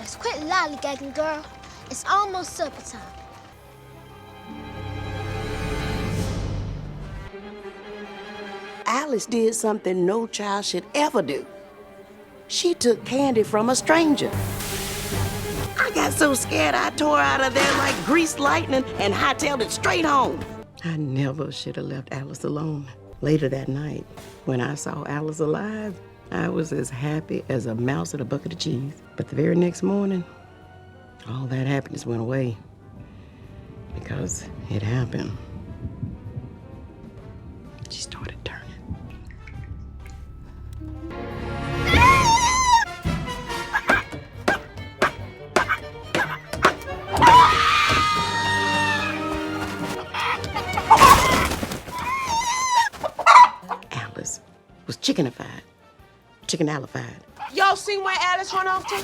Alice, quit lollygagging, girl. It's almost supper time. Alice did something no child should ever do. She took candy from a stranger. I got so scared I tore out of there like greased lightning and hightailed it straight home. I never should have left Alice alone. Later that night, when I saw Alice alive, I was as happy as a mouse at a bucket of cheese. But the very next morning, all that happiness went away because it happened. She started turning. Alice was chickenified, chicken-alified. Y'all seen where Alice run off to?